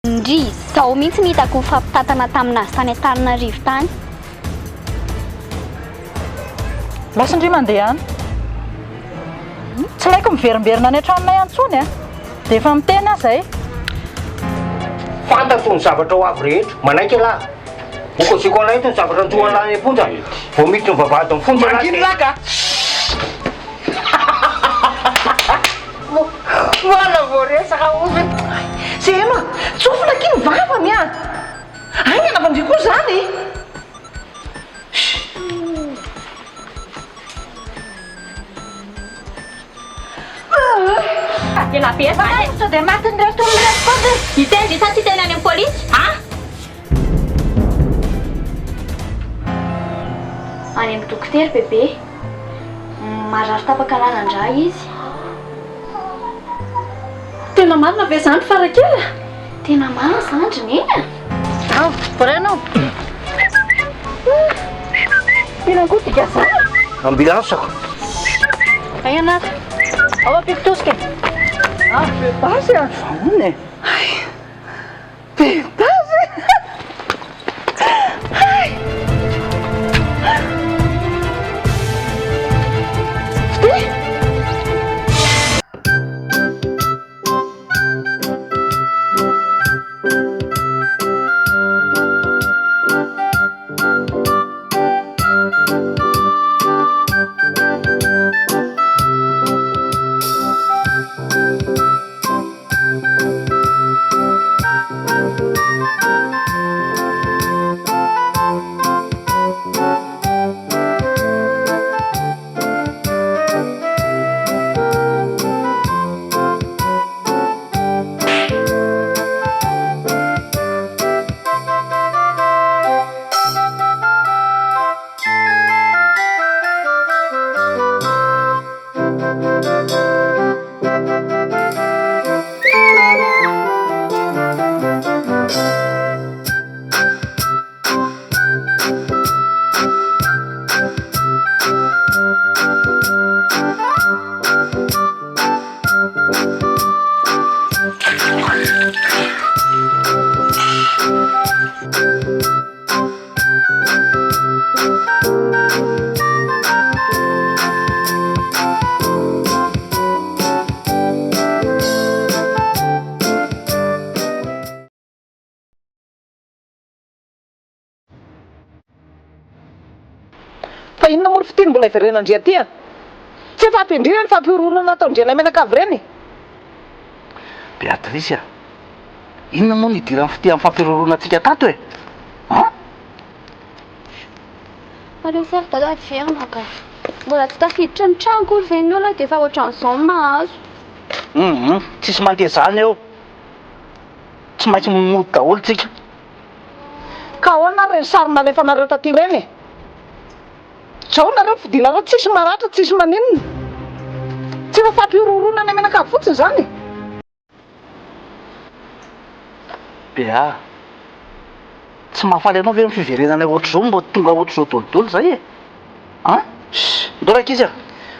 Ndry, zaho mihitsy nihitako ny fampitatana taminazy tany Antananarivo tany. Lasa indry mandeha any. Tsy laiko miverimberina any an-tranonay antsony a. Dia efa miteny aho izay. Fantatro ny zavatra ho avy rehetra, manaiky lahy. Mokosiko anay ito ny zavatra antohanay amponja. Vao miditra ny vavahady amin'ny fonja lahy. Mangina ka. Voilà vao resaka ozy. Zay ma, tsofina kiny vavany a. Any anavandry koa zany. Tena be fa sao dia matiny ireto olona ireto koa dia hitendry sa tsy tena any amin'ny polisy? Any amin'ny dokotera bebe. Marary tapaka lalandra izy. Tena marina ve zany Farakely? Tena marina zandry neny. Vrainan. Tena koa tika zany. Ambulansako. Ay anak. Ao apikitosika. Bebasy a. Ahoana e? Bebasy. Fa inona moa fiteny mbola iverenandria aty a? Tsy efa ampindrina ny fampioronana ataondrianay menakavy ireny. Beatrice, inona moa ny idiran'ny fitian'ny fampirorona antsika tato e? Aleo sary dada verina ka. Mbola tsy tafiditra ny trano koa ven'ny olona dia efa ohatran'izao no mahazo. Tsisy mandeha zany eo. Tsy maintsy mody daholo tsika. Ka ahoana reny sary nalefa nareo taty ireny? Zao nareo fidinareo tsisy maratra, tsisy maninona. Tsy efa fampiororonana ny menakavy fotsiny zany. Bea, tsy mahafaly anao ve ny fiverenana ohatr'izao mba tonga ohatr'izao dolodolo zay e? Ndao raiky izy a.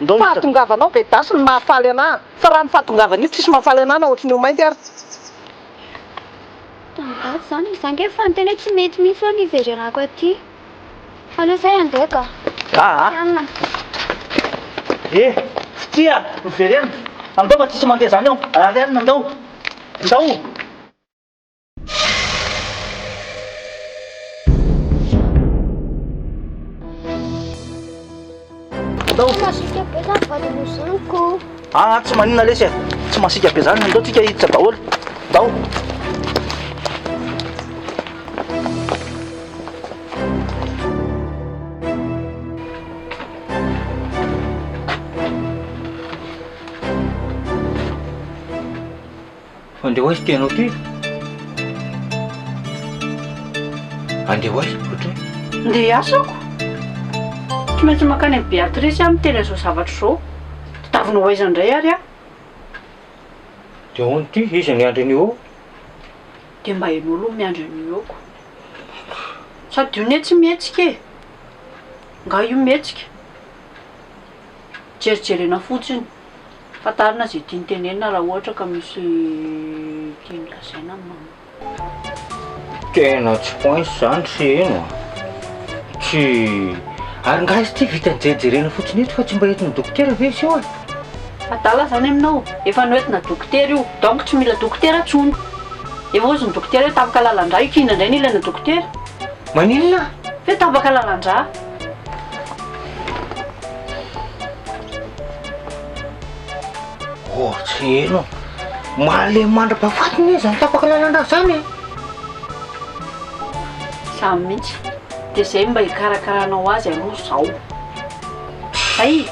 Ndao hita. Fahatongavanao be dasy ny mahafaly anahy. Fa raha ny fahatongavany io tsisy mahafaly anahy na ohatrin'io mainty ary. Tandaty zany izany ke fa niteny hoe tsy mety mihitsy hoe niverenako aty. Aleo zay andeha ka. Anna. Fitia, miverena. Andao fa tsisy mandeha zany eo. Arianina andao. Andao. Andao. Masika be zany valimozaniko. Tsy maninona lesy e. Tsy masika be zany. Andao tsika hiditra daholo. Andao. Andeha hoaizy tianao ty? Andeha hoaizy ohatry hoe? Ndeha asako. Tsy maintsy makany amin'ny Beatrice amin'ny teny izao zavatra izao. Taviny ho aiza indray ary a. Dia ahoana ty? Iza ny andry an'io ao? Dia mba hain'olo miandry an'io aoko. Sady io ne tsy mihetsika e. Nga io mihetsika. Jerijerena fotsiny. Fatarina zay tiany tenenina raha ohatra ka misy tiany lazaina amina. Tena tsy pointsy zany sy eno tsy ary ngazy ty vitany jejerena fotsiny eto fa tsy mba entina dokotera ve izy io a? Adala zany aminao efa noentina dokotera io donc tsy mila dokotera tsony. Efa ozy ny dokotera hoe tapaka lalandra io kina indray ny ilana dokotera. Maninona? Hoe tapaka lalandra. Oh tsy eno male mandra-pahafatiny zany tapaka lalandra zany. Samy mihitsy dia zay mba hikarakaranao azy aloha zao. Ay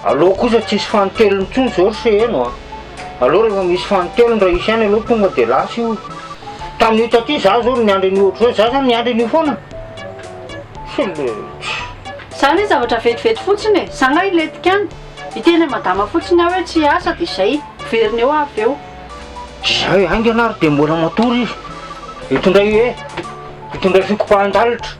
Aloha kosa tsisy fanotelony intsony zao se eno a. Aloha rehefa misy fanotelony raha isy any aloha tonga dia lasa io. Tamin'io taty za zao niandry an'io ohatr' zao za zany niandry an'io foana. zany hoe zavatra vetivety fotsiny e. Zanga iletika any iteny madama fotsiny aho hoe tsy asa dia izay veriny eo avy eo. Zay ainga anary dia mbola matory izy. Hitondray fikopahan-dalitra.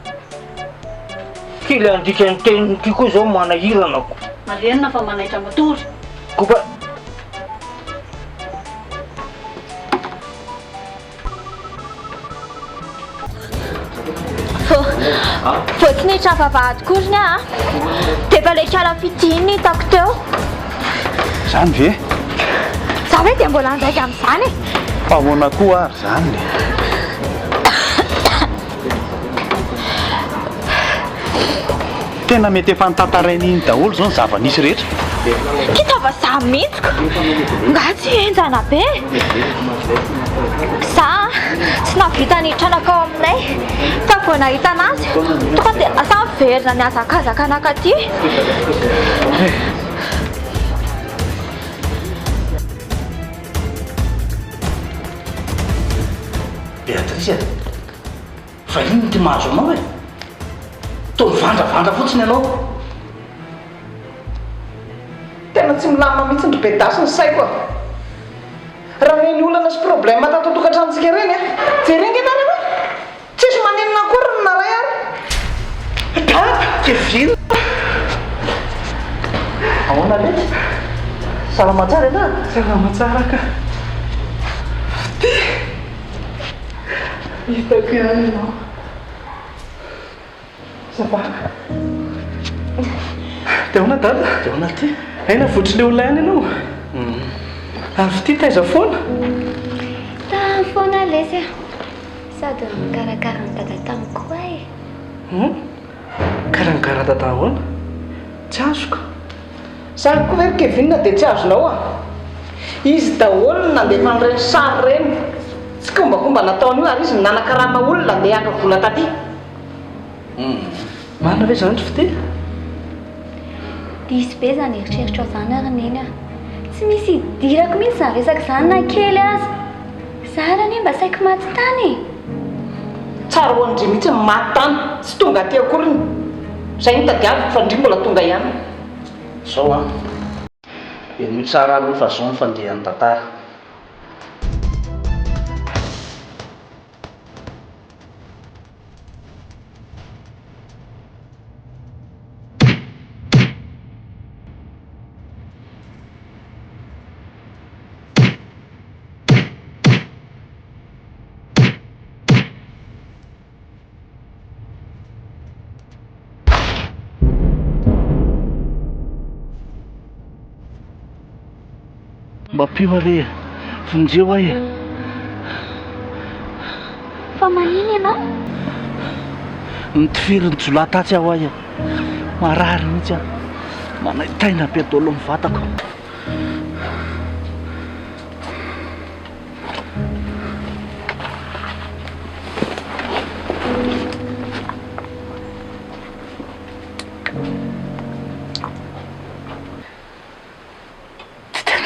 Kila andika ny teniny ty koa zao manahiranako. Malenina fa manaitra matory. Kopa Vao tsy niditra vavahady koriny a dia efa ilay kiala fitihiny hitako teo. Zany ve? Za hoe dia mbola anjaika amin'izany e. Fa ahoana koa ary zany le. Tena mety efa nitantarainy daholo zao ny zava-nisy rehetra. Kitava za mihitsiko nga tsy enjana be. Za tsy navita nitranakao aminay fa vao nahita anazy tonga dia asa miverina ny azakazaka anakaty. Beatrice, fa ino ty mahazo anao e? Toa mivandravandra fotsiny ianao. Tena tsy milamina mihitsy ny bedasy ny saiko a. Raha neny olana sy problème tato tokantranontsika reny a. Jerena ianareo a. Tsisy manenina akory ny naray ary. Ke vino. Ahoana lety? Salama tsara ianao? Salama tsara ka. Hitako ihany ianao. Sabaka. Dia ahoana dada? Dia ahoana ty? Aina votry le olona ihany ianao. Avy ty taiza foana? Foana lesy sady mikarakara ny dada tamiko koa e. Karakara dada ahoana? Tsy azoko. Sary koa hoe Kevin dia tsy azonao a. Izy daholo nandefa an'ireny sary ireny. Tsy kombakomba nataony io ary izy nanakarama olona handeha haka vola taty. Marina ve zany fity? Diso be zany eritreritra ao zany ary neny a. Tsy misy idirako mihitsy zany resaka zany na kely azy. Zara anie mba saiko maty tany. Tsara ho andry mihitsy maty tany tsy tonga aty akoriny. Zay nitadiaviko fa ndry mbola tonga ihany. Zao a. Eno tsara aloha fa zao ny fandehan'ny tantara. Mba pio are vonjeo ahy. Fa manino ianao? Nitifiry ny jolatatsy aho ahy. Marary mihitsy aho. Manaitaina be daholo ny vatako.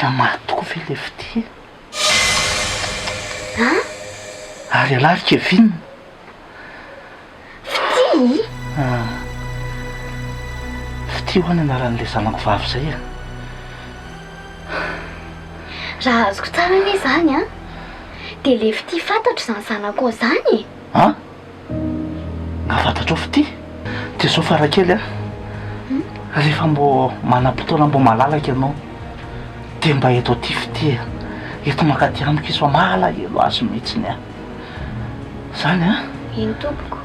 Matoko ve le fity? Ary alary Kevin. Fity? Fity ho any anaran'ilay zanako vavy zay a. Raha azoko tsara anie zany a dia le fity fantatro zany zanako zany. Nga fantatro fity? Dia zao Farakely a. rehefa mbo manam-potoana mbo malalaka ianao dia mba eto aty fitia eto makaty amiko iso malahelo azy mihitsiny a zany a iny tompoko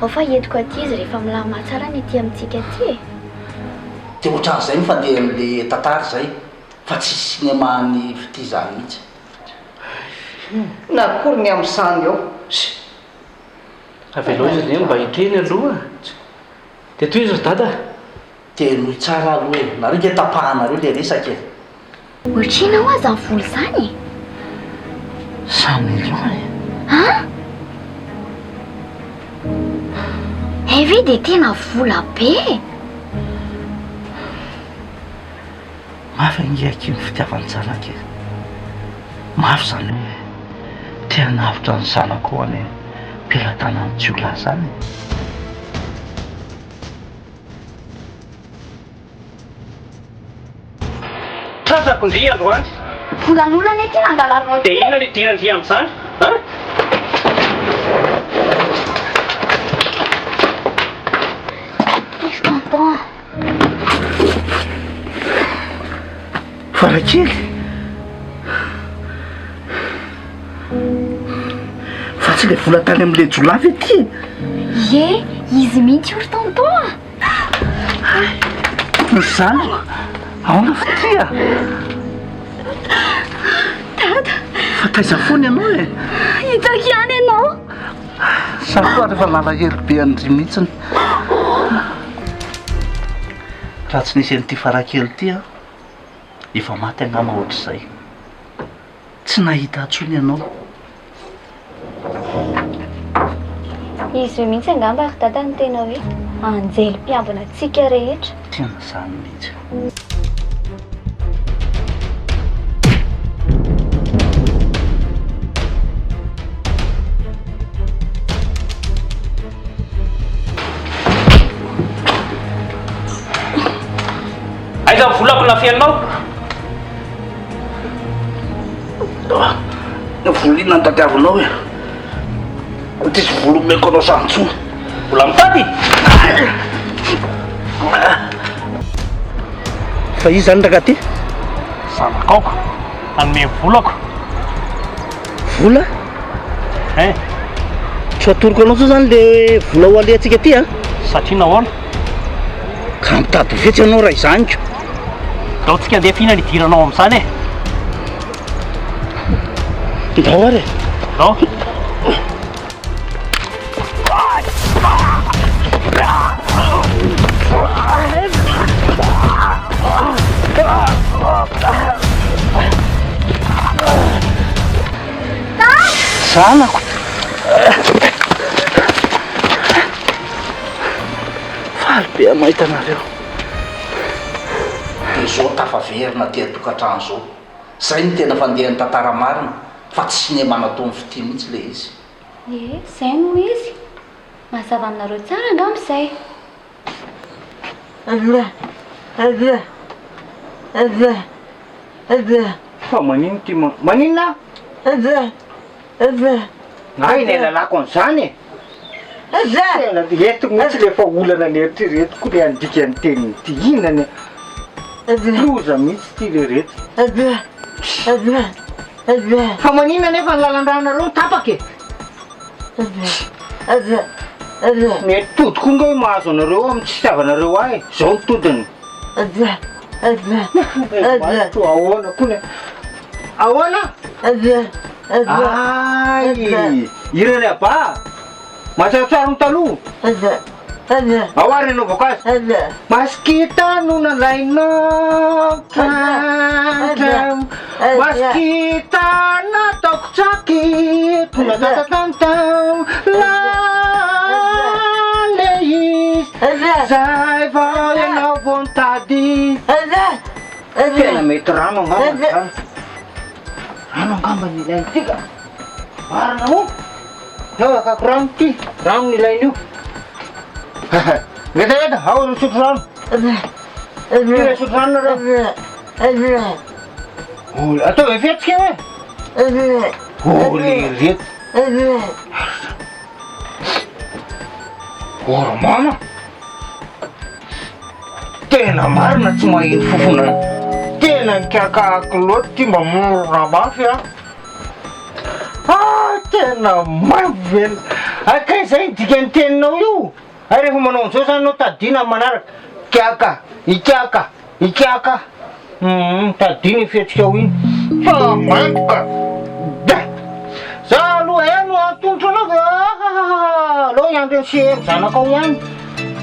ao fa entiko aty izy rehefa milama tsara ny aty amintsika aty dia ohatran'izay mifandeha amin'le tantara zay fa tsy sinema ny fity zany mihitsy na akory ny amin'ny sany eo avelo izy ny mba hitreny aloha dia toy izy dada dia nohy tsara aloha e nareo dia tapahanareo le resaka e ohatrina ho azy amin'ny volo zany samy aloha e a eve dia tena vola be mafy angiaky ny fitiavany zanaka e mafy zany hoe tia navitra ny zanako any mpilatana ny jiolahy zany Tratrakondry androany volan'olana ety nangalarina dia inona le dirandry amin'izany a tonton Farakely fa tsy le vola tany amin'le jolavy ety ye izy mihitsy ory tonton ny zanako aona fitia dada fa taiza foany ianao e hitako ihany ianao sakoa rehefa nalahelo be andry mihitsiny raha tsy nisy an'ity Farakely ity a efa maty angama ohatr'izay tsy nahita atsony ianao izy mihitsy angamba ary dada ny tena hoe anjely mpiambina antsika rehetra tena zany mihitsy aiza volako nafianao volina ny tadiavinao e tisy volo meko anao santsony vola mitady fa izy zany raka ty zanakaoko anome volako vola e tsy atoroko anao so zany le vola ho alehantsika aty a satria nahoana ka mitady vetsy ianao raha izanyko dao tsika andeha fihina ny diranao amin'izany e ndao ary dao zanako faly be amahita anareo dia zao tafaverina tia tokantrano zao zay ny tena fandehan'ny tantara marina fa tsy sinema natao ny fity mihitsy le izy e zay no izy mazava aminareo tsara angamba izay fa manino ty maninona ay ny lalako an'izany e tena retiko mihitsy lefa olana lerity retiko le andika ny teniny ty inany loza mihitsy ty le rety fa maninona nefa ny lalandranareo tapaka e mety todiko nga hoe mahazo anareo amin'ny tsy fitiavanareo ahy zao ny todiny ahoana koa ne ahoana ay irany aba mahatsaratsara ny taloha aoary anao voankazy maskita no nalainao maskita nataoko tsaky tona tatatantam lale izy zay vao ianao vontady tena mety rano angamba rano angamba ny ilainy tika marina mo naakako rano ty rano ny ilainy io vedaveda ao ny sotro rano ira sotro rano nareo atao efetsika hoe le rety oromana tena marina tsy maheno fofona tena nikakahako loatra ty mba morona mafy tena mafy velo akay zay dika ny teninao io ary rehefa manao an'izao zany anao tadina manaraka ikaka tadina ifetrikao iny fa mantoka da za aloha eno antonotro anao alao iandro ny sehery zanakao ihany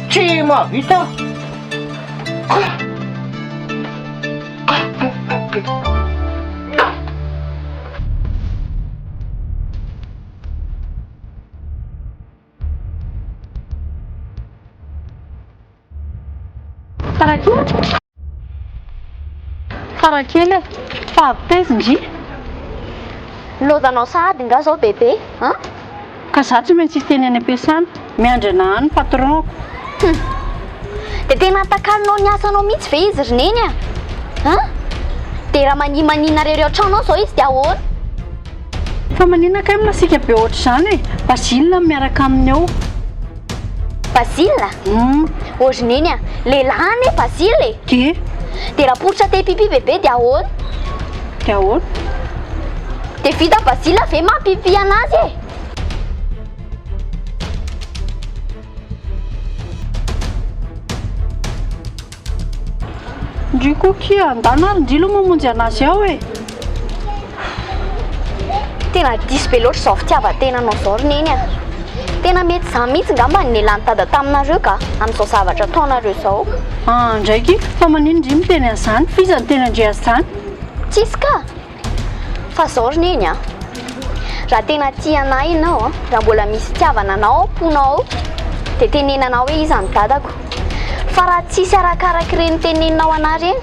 tsy mahavita Farakely fa avitezindry Lozanao sahady nga zao bebe ka za tsy maintsy teny any am-piasana miandry ana any patronko de tena takalinao ny asanao mihitsy ve izy rineny de raha manimanina reo an-tranao zao izy de ahoana fa manina kay masika be ohatra zany e Basile miaraka aminy ao Basile orineny lehilahy ane Basile de raha poitra te pipi bebe de ahoana de vita Basile ve mampipi anazy e ndriko kia andana ary ndrilo mamonjy anazy ao e tena diso be loatra zao fitiavan-tenanao zao rineny tena mety za mihitsy ngamba ny lantada taminareo ka amin'izao zavatra ataonareo zao ndraiky fa manino ndry miteny an'izany fiza ny tena ndre azany tsisy ka fa zao rineny raha tena tia anay ianao raha mbola misy fitiavana anao amponao de tenenanao hoe iza ny dadako fa raha tsisy arakaraky reny teneninao ana reny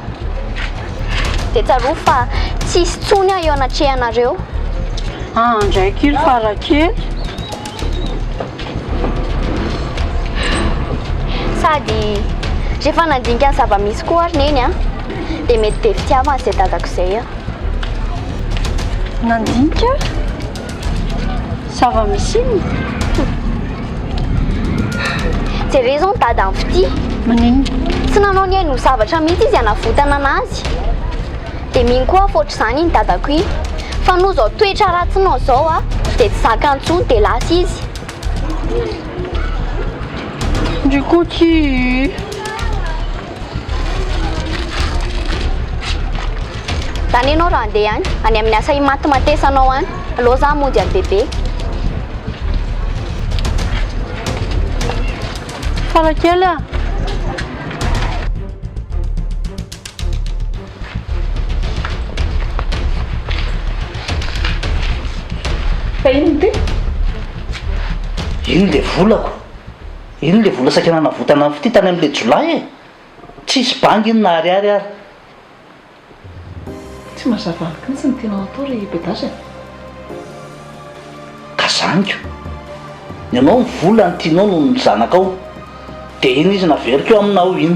de tsaroa fa tsisy tsony eo anatrehanareo ndraiky ry Farakely sady rehefa nandinika ny zava-misy koa rineny de mety be fitiavana zay dadako zay nandinika zava-misy iny jereo zao ny dady amin'ny fity manino tsy nanao ny haino zavatra mihitsy izy anavotana anazy de miny koa foatr'izany iny dadako iny fa no zao toetra ratsinao zao de tsy zakantsony de lasa izy ndriko ty zany ianao raha andeha any amin'ny asa imatimatesanao any aloha za monjy any bebe Farakely fa ino ty iny le volako iny le vola saika nanavotana fity tany am'le jolay tsisy bangy iny na ariary tsy mazavaniky mihitsy ny tenao atao ry bedasy ka zaniko ny anao ny vola ny tianao no ny zanakao de iny izy naveriko eo aminao iny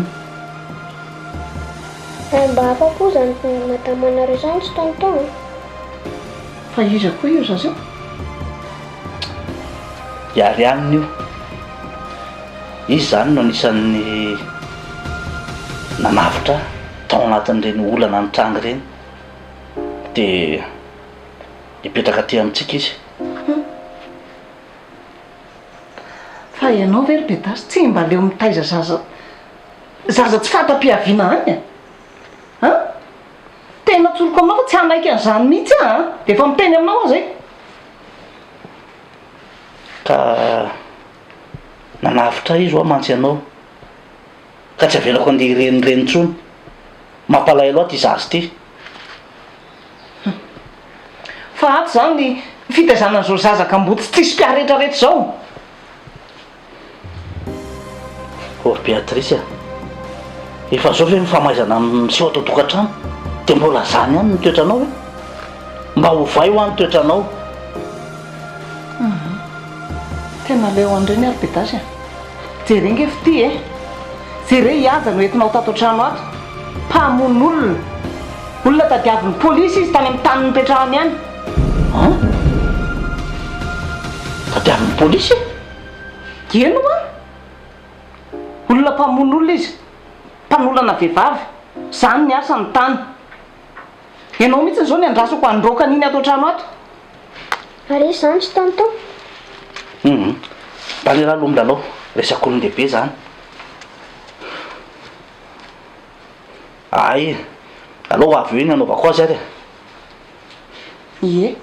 mba afa-po zany madamanareo zany tsy tonotona fa iza koa io zazio iary aminy io izy zany no anisan'ny nanavitra tao anatin'ireny olana nitrangy reny de nipetraka aty amintsika izy fa ianao ve ry bedasy tsy mba leo mitaiza zaza tsy fanta-piaviana any tena tsoloko aminao fa tsy hanaiky an'izany mihitsy de efa miteny aminao zay ka nanavitra izy ho mantsy anao ka tsy avelako andeha irenireny tsony mampalay loha ty zazy ty fa ato zany ny fitaizanan'izao zazaka mbotsy tsisy mpiaretrarehetra zao Beatrice efa zao ve mifamaizana miseho atao tokantrano de mbola zany ihany ny toetranao hoe mba hovay ho any toetranao tena leo an'ireny ary bedasy jere nge fity jere hiaja no entinao tato an-trano ato mpamon'olona olona tadiavin'ny polisy izy tany amin'ny tany nipetrahany any tadiavin'ny polisy eno olona mpamono olona izy mpanolona vehivavy zany ny asa ny tany ianao mihitsy zao ny andrasako androka aniny ato trano ato Ary izany tsy tonton. Balera lomlalao resako ny lehibe zany ay alao avy eo iny anaovako azy ary ie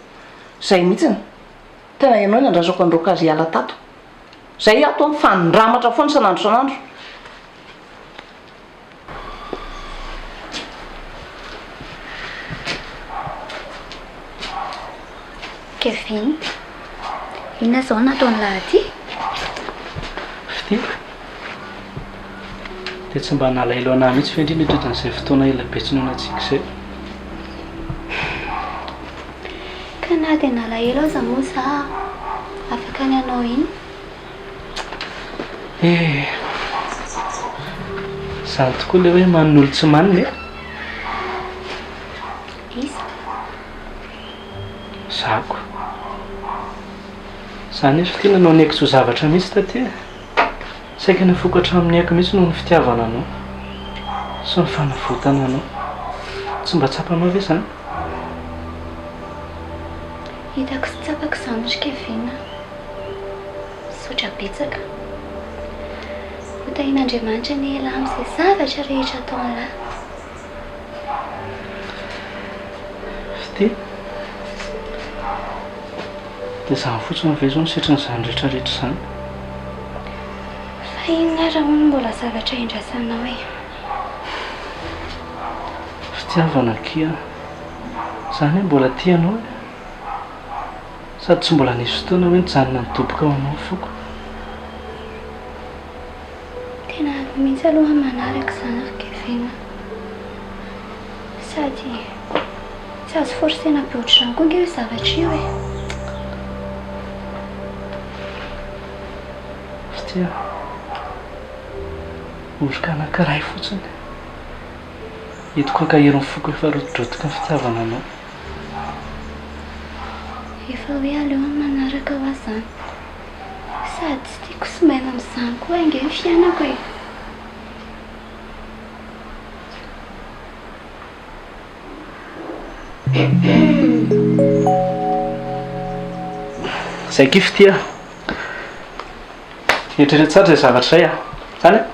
zay mihitsiny tena ianao ny andrasako androka azy hiala tato zay ato amin'ny fanindramatra foana sanandro sanandro Kevin, inona zao nataony lahaty? Fitiko dia tsy mba nalailo anahy mihitsy fa indrindra indrindra'izay fotoana ela betsinoana antsika izay Ka na dia nalaelo aza moa za afaka ny anao iny zany tokoa ilay hoe manin'olo tsy maniny iza zako zany efa tia nanao ny aiko tsy ho zavatra mihitsy taty saika nafokatra amin'ny aiko mihitsy noho ny fitiavana anao sy ny fanavotana anao tsy mba tsapanao ve zany hitako sy tsapako izany ry Kevin sotra betsaka hotahin'Andriamanitra ny ela amin'izay zavatra rehetra ataon'lahy fity dia zany fotsiny ve zao nysetrin'izany rehetrarehetra izany fa inona raha hono mbola zavatra indrasanao fitiavana kia zany hoe mbola tianao sady tsy mbola nisy fotoana hoe nijanona nidoboka ao anao foko tena avy mihitsy aloha manaraka izany ry Kevin sady tsy azo forsena be ohatr'izany koa nge hoe zavatra io fitia orika anankiray fotsiny hitako ankahiron'ny foko efa rotodrotika ny fitiavana anao efa hoe aleo manaraka ho azy zany sady tsy tiako sy maina amin'izany koa inge ny fiainako zay ki fitia eritreretsatra izay zavatra izay zany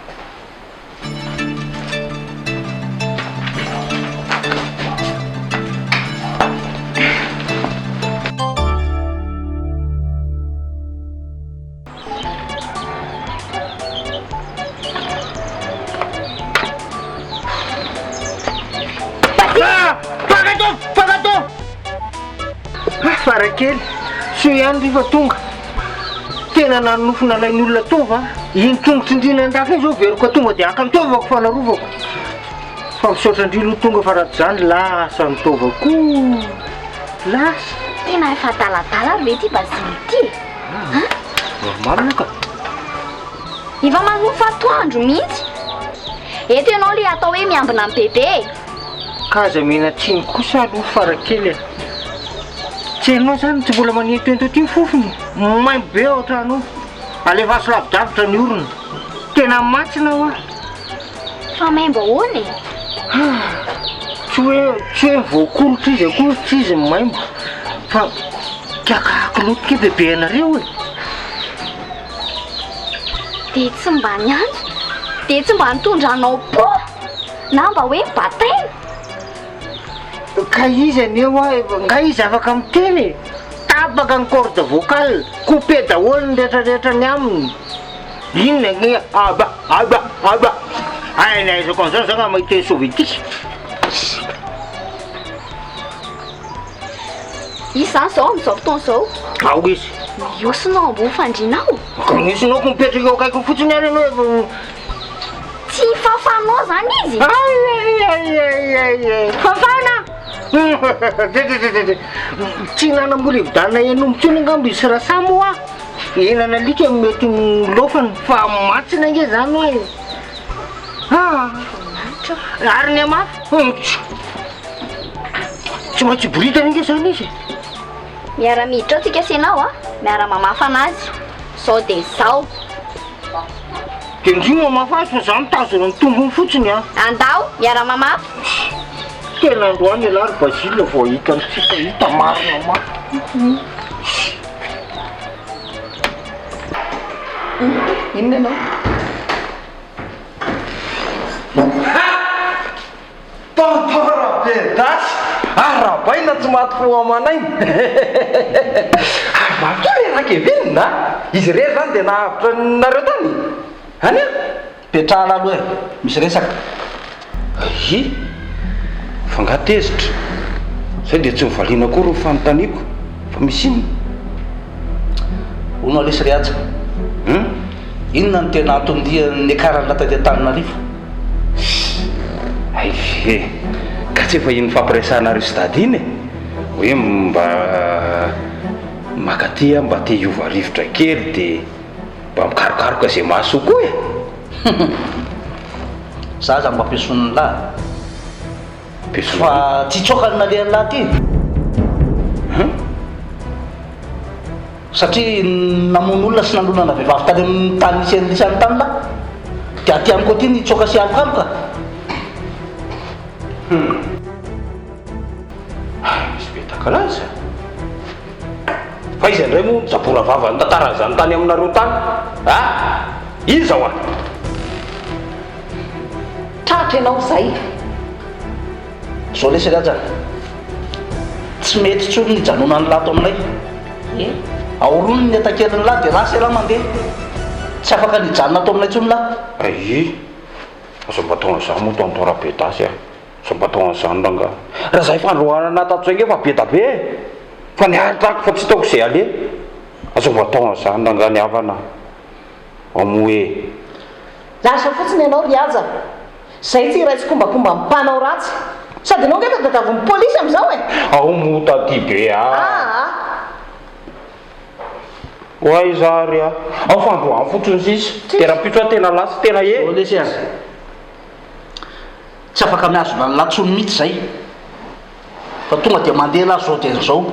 Farakely so ihany rehefa tonga tena nanofona lainy olona tova iny tongotry indrina andaka zao veroko tonga dia aka nitovako fanarovako fa misaotra indrilo tonga fa raha zany lasa nitovako lasa tena efa daladala ve ty bazily ty marina ka efa manofa atoandro mihitsy eto ianao le atao hoe miambina amin'ny bebe kaza mena tsiny kosa aloha Farakely tsy hainao zany tsy mbola manentoento ty ny fofony maimbo be ao an-trano alefa aso lavidavitra ny orona tena matsina ao fa maimbo ahoany tsy hoe voakolotra izy akory tsy izy maimbo fa kiakako lotika bebe anareo dia tsy mba niantso dia tsy mba nitondra anao po na mba hoe bataina ka izy aneo nga izy afaka miteny tabaka ny corde vocale coupé daholo ny rehetrarehetra ny aminy inona ny aba ay naizako an'izany zanga mahita soviétique izy zany zao amin'izao fotoana zao ao izy miosinao ambony fandrinao ka miosinao ko mipetraka eo akaiko fotsiny ary anao tsy fafanao zany izy fafana tsy nanambola evidalina enombotsony angambo izy raha samo enana alika mety lofany fa matsina nge zany ary ny amafy tsy maintsy britany nge zany izy miara miditra ao tsika asianao miara mamafa anazy zao dia zao Kendrimo mafasy fa zany tazana ny tombony fotsiny a. Andao miara mamafy. Tena androany alary Basile vao hita nitsika hita marina mafy. Inona ianao? Tantara be dasy arabaina tsy maty fo amanainy. Ary mafy reraka evenina izy rery zany dia nahavitra nareo tany any a Petrahana aloha e, misy resaka. i fa ngatezitra zay dia tsy mivaliana koa ro fanontaniako fa misy iny Ono alesy rehatsika. Inona ny tena antondian'ny akarana taty Antananarivo? ay ve ka tsy efa iny fampiresana ry stade iny hoe mba makaty mba te hiova rivotra kely dia mba mikarokaroka zay maso koa e. Za za mba ampiason'ny lahy fa tsy tsokany nalehan'ny lahy ty satria namono olona sy nanonana vehivavy tany amin'ny tany nisy lisan'ny tany lahy dia aty amiko aty nitsoka sy alokaloka. Misy betakalaza fa izy andray moa zabora vava ny tantara zany tany aminareo tany iza ho a Tratra ianao zay zao lesy raja tsy mety tsony nijanonany lato aminay aoronony ny atakeliny lahy dia lasa lahy mandeha tsy afaka nijanona ato aminay tsony lahy. ay aza mba tonga zany moa Tantara be dasy aza mba tonga zany ranga raha zay fandrohanana tato zay nge fa be da be fa niaritrako fa tsy taoko zay ale aza mba tonga zany ranga ny havana amoe Lasa fotsiny ianao riaja zay tsy iray tsy kombakomba mimpanao ratsy sady ianao ngefa dadavon'ny polisy amin'izao e. ao mota ty be oay zary ao fandrohany fotsiny sisy dia raha pitso tena lasy tena e lesy azy tsy afaka miazona ny latsony mihitsy zay fa tonga dia mandeha lahy zao dia zao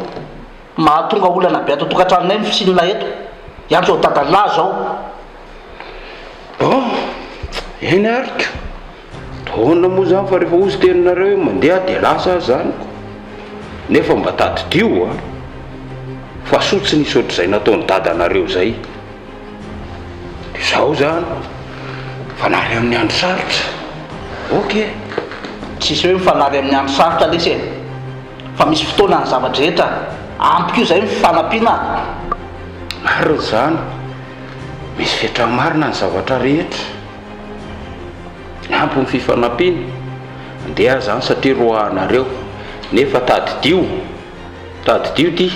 mahatonga olana be ato tokantranonay mifisinona eto ihany zao dadalahy zao. eny arika taona moa zany fa rehefa ozy teninareo mandeha dia lasa zany nefa mba tadidio fa sotsy nisy ohatr'izay nataony dadanareo zay dia zaho zany fanary amin'ny andro sarotra ok tsisy hoe mifanary amin'ny andro sarotra lesy e fa misy fotoana ny zavatra rehetra ampiko io zay mifanampiana. maro zany misy fiatramarina ny zavatra rehetra ampy ny fifanampiana andeha zany satria roahanareo nefa tadidio ty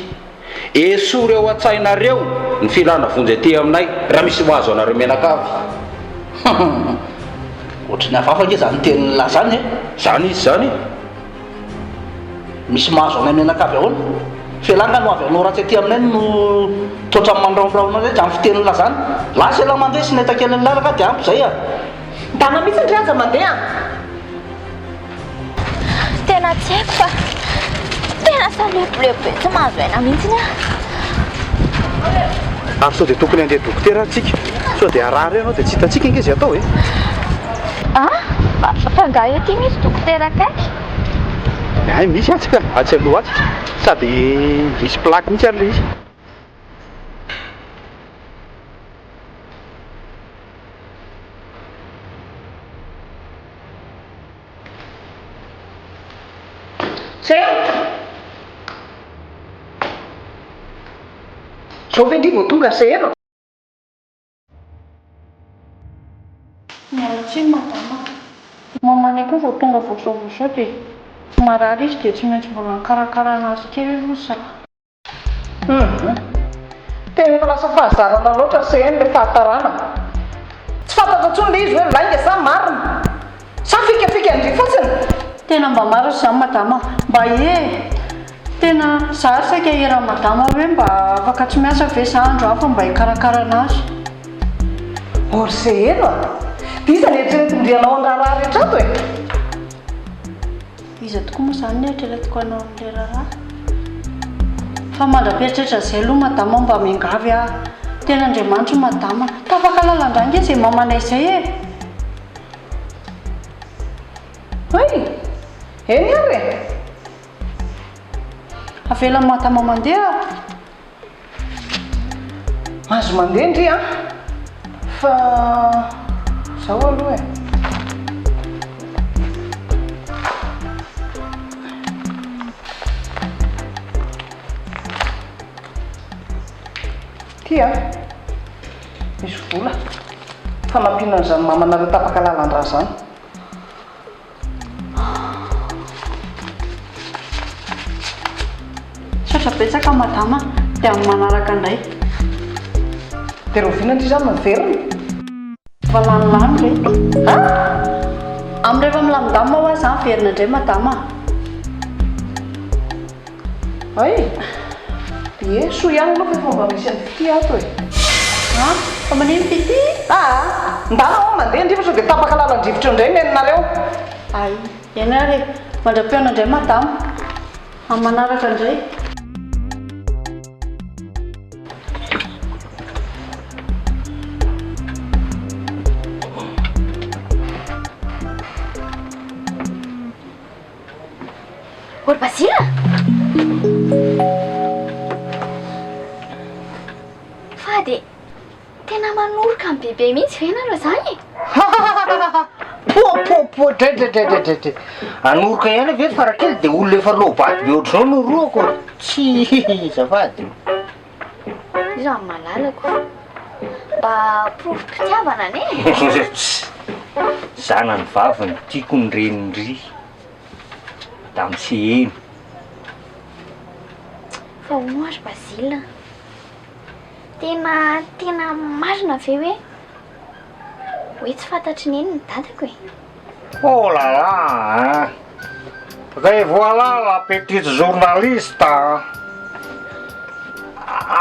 esory ao an-tsainareo ny filana vonjy aty aminay raha misy mahazo anareo menakavy. Ohatrany hafafa nge zany tenin'ny lahy zany e zany izy zany misy mahazo anay menakavy ahoana fialanga no avy anao ratsy aty aminay no totra mandraombraona rehetra amin'ny fitenin'ny lahy zany lasa lahy mandeha sy netakeliny lalaka dia ampy zay dana mihitsy ny riaja mandeha. Tena tsy haiko fa tena salebolebo tsy mahazo aina mihitsiny ary sao dia tokony andeha dokotera atsika sao dia arary ianao dia tsy hitatsika inge zay atao e. fa nga ety misy dokotera akaiky ay misy atsika atsy aloha atsika sady misy plaque mihitsy ary le izy. Zao ve ndry vao tonga zero mialatsiny madama mamany koa vao tonga vosaovosao dia marary izy dia tsy maintsy mbola nikarakara anazy kely aloha za tena lasa fahazarana loatra sehany le fahatarana tsy fantatra tsony le izy hoe lainga sa marina sa fikafika andry fotsiny. tena mba maro zany madama mba tena za saika era madama hoe mba afaka tsy miasa ve za andro hafa mba hikarakara anazy. Orzehelo dia iza ny eritreretindrianao ny raharaha rehetra ato e. iza tokoa moa zany ny eritreretiko anao amin'le raharaha fa mandrapetrretra zay aloha madama mba miangavy Ten'Andriamanitra madama tapaka lalandrange izay mamanay izay e. Hay, eny ary e. Avela madama mandeha. Azo mandeha ndry a fa zaho aloha e. Tia misy vola fanampianan'izany mamanareo tapaka lalandra zany. Tratra betsaka madama dia amin'ny manaraka indray. Dia roviana ndry zany miverina. Fa lanilany re. Amin'ny rehefa milamindamina ho azy zany verina indray madama. Ay, ie soa ihany aloha fa fomba misy an'ny fity ato e. Fa manino fity? Ndana ao mandeha ndrifa sao dia tapaka lalandrivotra indray nenareo. Ay, eny ary mandra-piona indray madama. Amin'ny manaraka indray. Olo Basila? Fa dia tena manoroka amin'ny bebe mihitsy ve ianareo zany? Po, dray. Anoroka ihany ve Farakely dia olona efa lohabaty be ohatr'izao no roako. Tsy zafady. Izy amin'ny malalako. Mba provim-pitiavana ane. Zanany vaviny tiako ny renindry da misy eny. Fa hono ary Basila. Tena marina ve hoe tsy fantatry ny eny ny dadako e. Oh là là, et voilà la petite journaliste.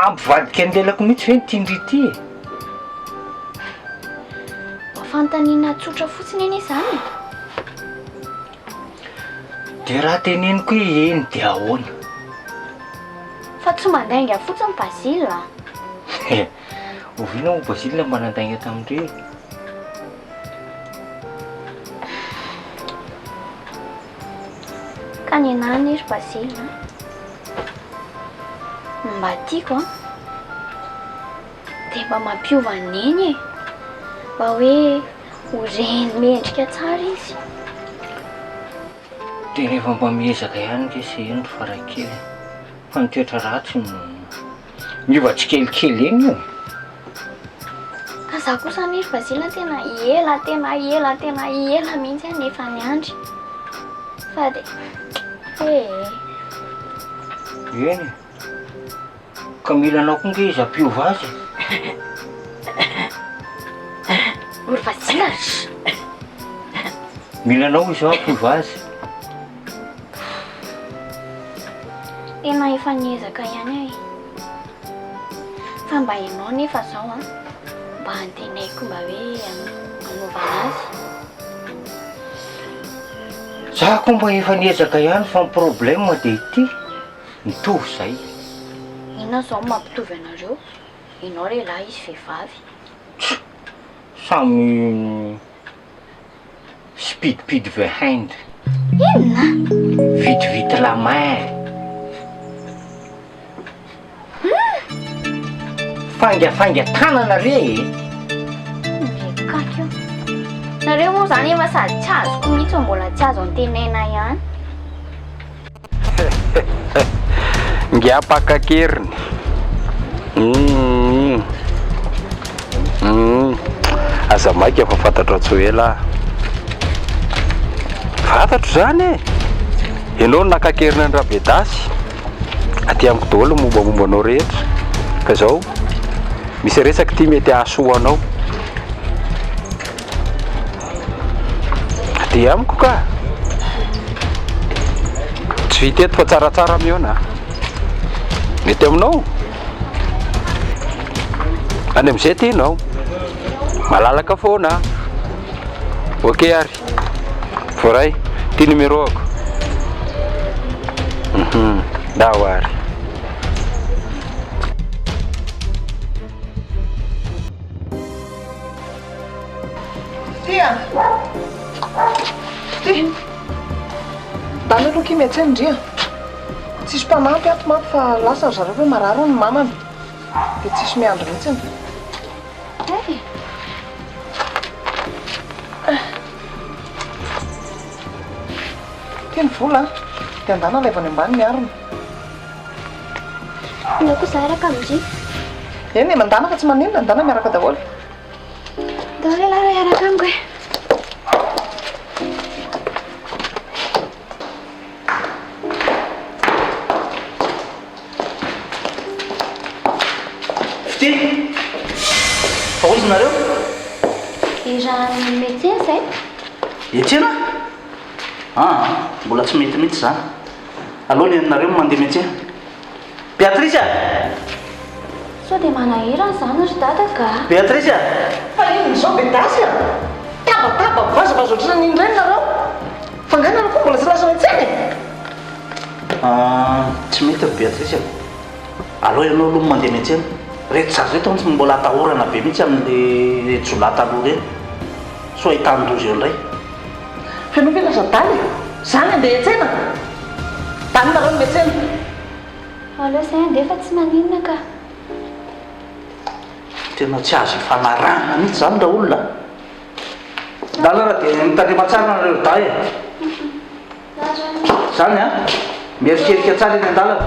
Ampivadika andelako mihitsy ve nitindry ity e. Mba fanontaniana tsotra fotsiny eny izany. Dia raha teneniko hoe eny dia ahoana? Fa tsy mandainga fotsiny Basila. Oviana mo Basile manandainga tamin'ireo. Ka ny anany izy Basila. Mba tiako dia mba mampiova neny e. Mba hoe ho reny mendrika tsara izy. Dia rehefa mba miezaka ihany ke se eny ry Farakely. Fa ny toetra ratsy no miova tsikelikely eny io. Ka za kosa ny Basila tena ela mihitsy nefa ny andry. Fa dia eny ka mila anao koa nge izy ampiova azy. Ry Basila. Mila anao izy ao ampiova azy. Tena efa niezaka ihany ahy. Fa mba ianao nefa zao mba antenaiko mba hoe anaovana azy. Za koa mba efa niezaka ihany fa ny problème dia ity mitovy izay. Inona zao mampitovy anareo? Ianao lehilahy izy vehivavy. Samy speed behind. Inona? Vite la main. Fanga tanana re. Mekaka io. Nareo moa zany efa sady tsy azoko mihitsy mbola tsy azo antenaina ihany. Ngiapakakeriny. Aza maika fa fantatro tsy hoe lahy. Fantatro zany e. Ianao nakakerina ny rabedasy. Aty amiko daholo mombamomba anao rehetra. Ka zao misy resaka ty mety hahasoanao. Aty amiko ka. Tsy vita eto fa tsaratsara miona. Mety aminao. Any amin'izay ty ianao. Malalaka foana. Ok ary. Voray, ty numéro ako. Dao ary. Ndria! Ty! Dany aloha kimy atsy Ndria. Tsisy mpanampy ato manko fa lasa ry zareo hoe marary ny mamany. Dia tsisy miandry mihitsy. Teny vola dia andana laivany ambany miarona. Ina kosa araka amin'izay. Eny mandana fa tsy maninona andana miaraka daholo. Daholo lara araka amiko e. Fity! Ahozy nareo? Iran'ny médecin zay. Etsena? Mbola tsy mety mihitsy zany. Aloha ny anareo mandeha médecin. Béatrice! Sao dia manahirana zany ry dada ka. Béatrice! Fa ino izao be dasy a? Tabataba vazavaza ohatrany iny ireny nareo. Fa angana nareo koa mbola tsy lasa miantsena e. Tsy mety Béatrice. Aloha ianao aloha mandeha médecin. Rehetra zazy reto tsy mbola atahorana be mihitsy amin'le jolata aloha reny. So ahitany-dozy eo indray. Fenao ve lasa daly? Zany andeha entsena. Daly nareo ny metsena. Aleo zay andeha fa tsy maninona ka. Tena tsy azo ifanarahana mihitsy zany raha olona. Dalana dia mitandrema tsara nareo day e. Zany a, mierikerika tsara eny an-dalana.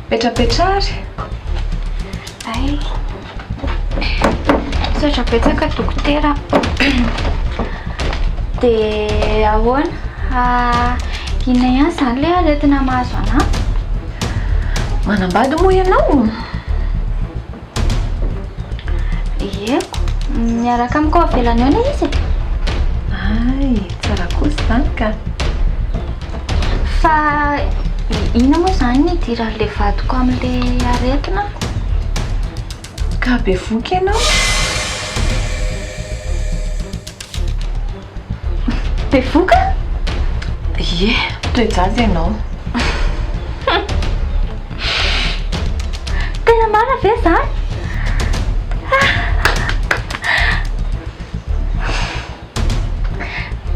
Petrapetrary. Ay. Misaotra betsaka dokotera. Dia ahoana? Inona ihany zany ilay aretina mahazo anahy? Manambady moa ianao? Ieko, miaraka amiko avelany eo ilay izy. Ay, tsara kosa zany ka. Fa inona moa zany ny idiran'ilay vadiko amin'ilay aretina? Ka be voky ianao? Be voka? Ie, toe-jazy ianao. Tena marina ve zany?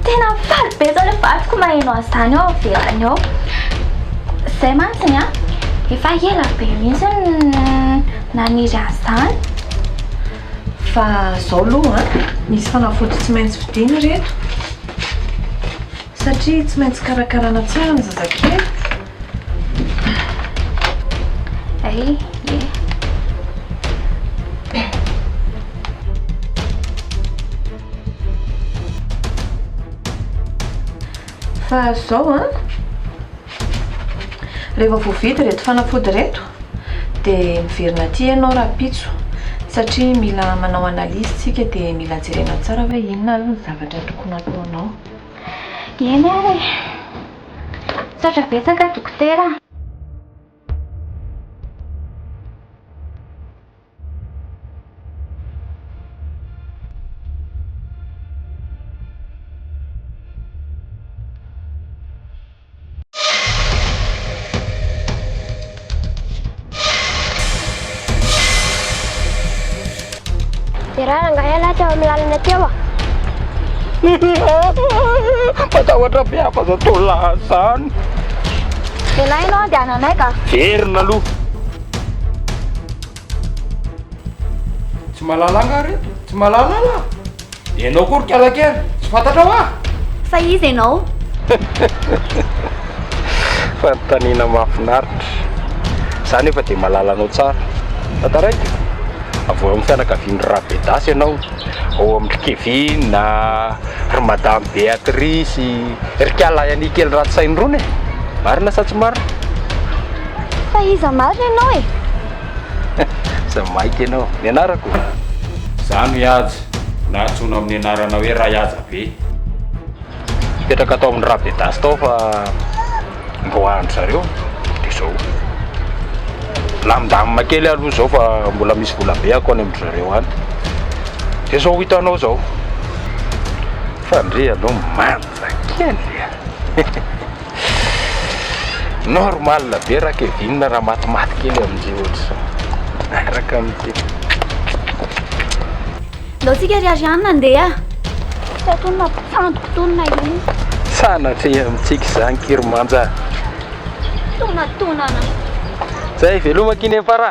Tena faly be zao ilay vadiko maheno an'izany ao avelany ao. Zay mantsiny a, efa ela be mihitsy naniry an'izany. Fa zao aloha misy fanafody tsy maintsy vidiana reto. Satria tsy maintsy karakarana tsara ny zazakely. Ay, ie. Fa zao rehefa voavita reto fanafody reto dia miverina aty ianao rapitso satria mila manao analyse tsika dia mila jerena tsara hoe inona ny zavatra tokony ataonao. Eny ary. Misaotra betsaka dokotera. Iray nga ela teo amin'ny lalana teo a. Matahotra be hafa zao tolahy zany. Ilahy ianao andehananay ka. Verina aloha. Tsy malala nga reto, tsy malala la. Ianao koa ry kalakely, tsy fantatra hoa. Fa izy ianao? Fanontaniana mahafinaritra. Zany efa dia malala anao tsara. Tantaraiky. Avy eo amin'ny fianakavian'ny Rabedasy ianao, ao amin'ny Kevin, ry Madame Béatrice, ry Kalayany kely ratsy sainy rony e. Marina sa tsy marina? Fa iza marina ianao e? Za maika ianao, ny anarako. Zany Iaja, nahatsoina amin'ny anarana hoe Rayaja be. Petraka atao amin'ny Rabedasy tao fa mboahandry zareo, dia zao. Lamindamina kely aloha zao fa mbola misy vola be ako any amin'ny zareo any. Dia zao hitanao zao. Fandre aloha manja kely. Normal be raha Kevin raha matimaty kely amin'izay ohatry. Araka amin'ity. alohantsika riarianina andeha satria mampitsandoko tonona iny sanatria amintsika izany kiromanja tonatonana zay velomakiny amin'ny fara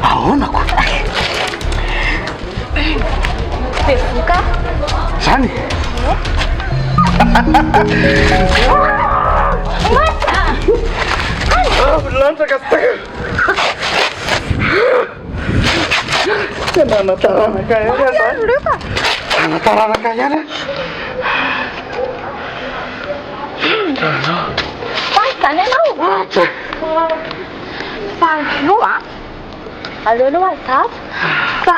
ahoanako bevoka zany lantsaka tena nataranaka ihany zany nataranaka ihany zany ianao fa aloha aleoloha azava fa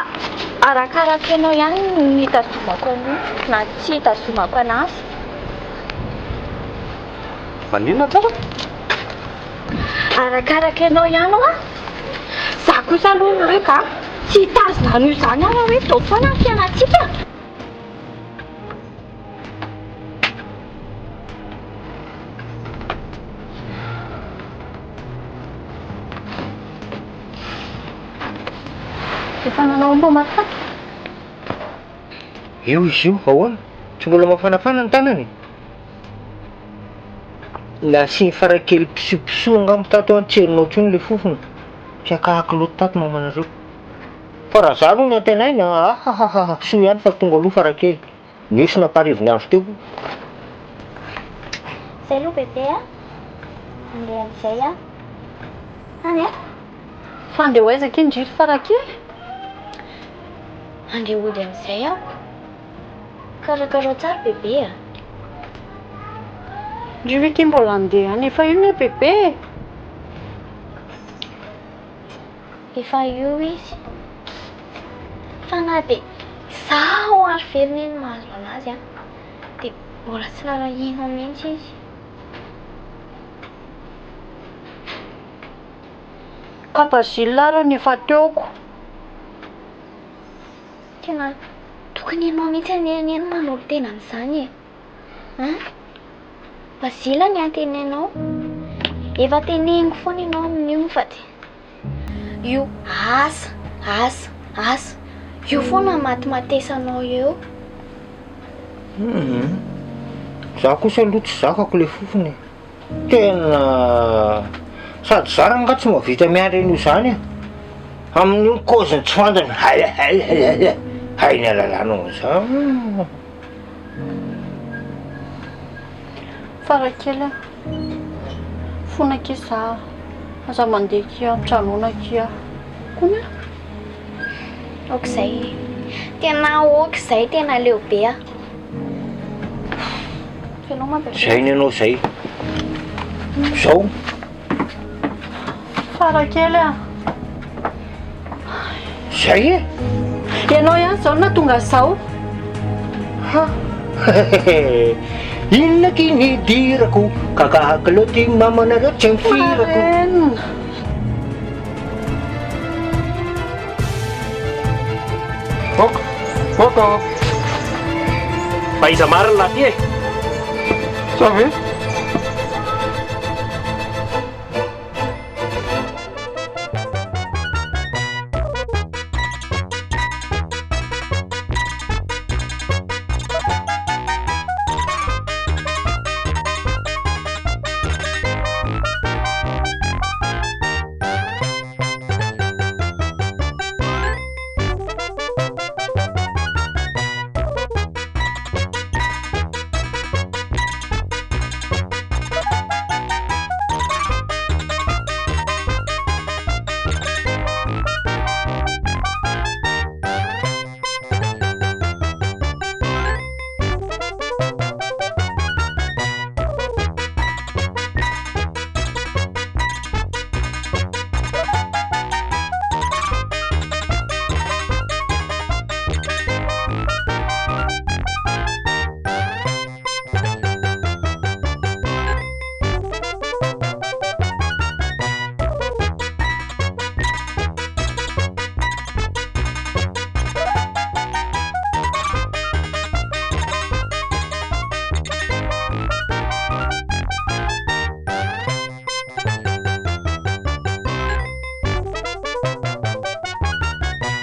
arakaraka ianao ihany nitazomako anio na tsy hitazomako anazy maninona tsara arakaraka ianao ihany a za kosa aloha hoe ka tsy hitazona an'io zany aho hoe dao foana ny fiainatsika efa nanao mbo mafaky io izy io ahoana tsy mbola mafanafana ny tanany la sy farakely pisopiso angamba tato antserinao trony le fofona fiakahako loto tato mamanareo fa raha za aloha ny antenainy ahahaha so ihany fa tonga aloha farakely nisy naparivony andro teo zay aloha bebe a andeha am'izay a any a fa andeha hoaizaka indriry farakely andeha ody am'izay a karakarao tsara bebe a ndry ty mbola andeha any efa io ne bebe efa io izy fa na de zaho ary veriny iny mahazo anazy a de mbola tsy narahinao mihitsy izy kapazila rany efa teoko tena tokony ianao mihitsy aneneny manolo tena an'izany e Bazila ny antenenao efa teneniko foana ianao amin'io fa de io asa io foana matimatesanao eo za kosa aloha tsy zakako le fofony tena sady zara nga tsy mavita miandry an'io zany a amin'io koziny tsy fantany hay ny alalanao za farakely fonaki za aza mandeha kia am'tranona kia kona okizay tena okizay tena leobe a fenao mabebe zay ny anao zay zao farakely a zay e ianao ihany zao na tonga zao inona ty nidirako kakahakaloty mamanareo tsy mifirako Oko fa iza marina laha ty e Sa ve?